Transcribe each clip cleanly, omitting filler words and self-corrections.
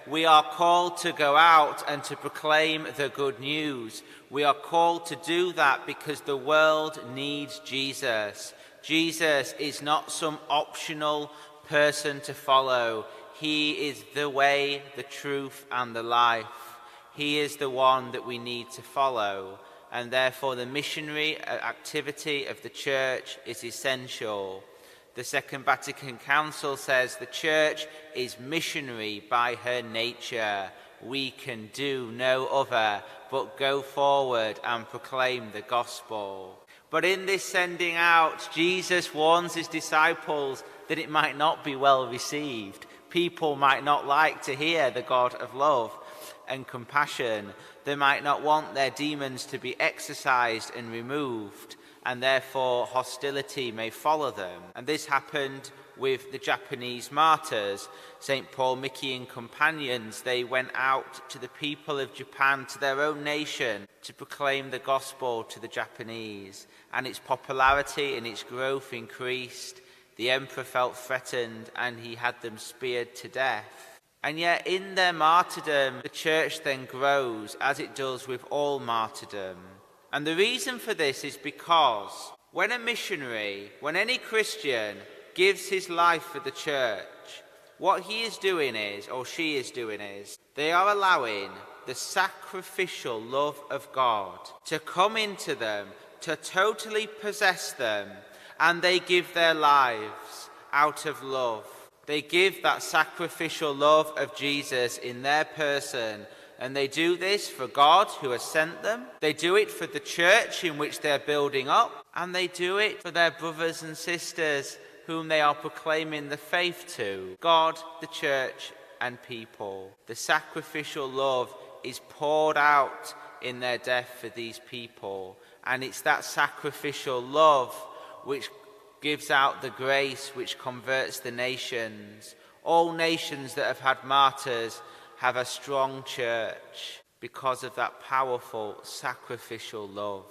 We are called to go out and to proclaim the good news. We are called to do that because the world needs Jesus. Jesus is not some optional person to follow. He is the way, the truth, and the life. He is the one that we need to follow, and therefore the missionary activity of the church is essential. The Second Vatican Council says the church is missionary by her nature. We can do no other but go forward and proclaim the gospel. But in this sending out, Jesus warns his disciples that it might not be well received. People might not like to hear the God of love and compassion. They might not want their demons to be exorcised and removed, and therefore hostility may follow them. And this happened with the Japanese martyrs. St. Paul Miki and companions, they went out to the people of Japan, to their own nation, to proclaim the gospel to the Japanese. And its popularity and its growth increased. The emperor felt threatened and he had them speared to death. And yet in their martyrdom, the church then grows, as it does with all martyrdom. And the reason for this is because when a missionary, when any Christian gives his life for the church, what he is doing is, or she is doing is, they are allowing the sacrificial love of God to come into them, to totally possess them, and they give their lives out of love. They give that sacrificial love of Jesus in their person, and they do this for God who has sent them. They do it for the church in which they're building up, and they do it for their brothers and sisters whom they are proclaiming the faith to, God, the church, and people. The sacrificial love is poured out in their death for these people, and it's that sacrificial love which gives out the grace which converts the nations. All nations that have had martyrs have a strong church because of that powerful sacrificial love.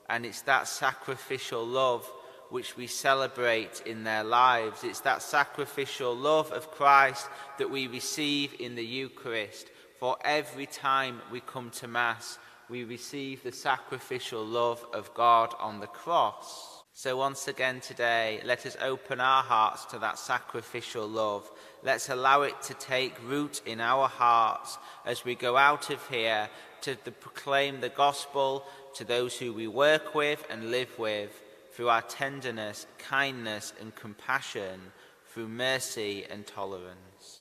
And it's that sacrificial love which we celebrate in their lives. It's that sacrificial love of Christ that we receive in the Eucharist. For every time we come to Mass, we receive the sacrificial love of God on the cross. So once again today, let us open our hearts to that sacrificial love. Let's allow it to take root in our hearts as we go out of here to proclaim the gospel to those who we work with and live with, through our tenderness, kindness, and compassion, through mercy and tolerance.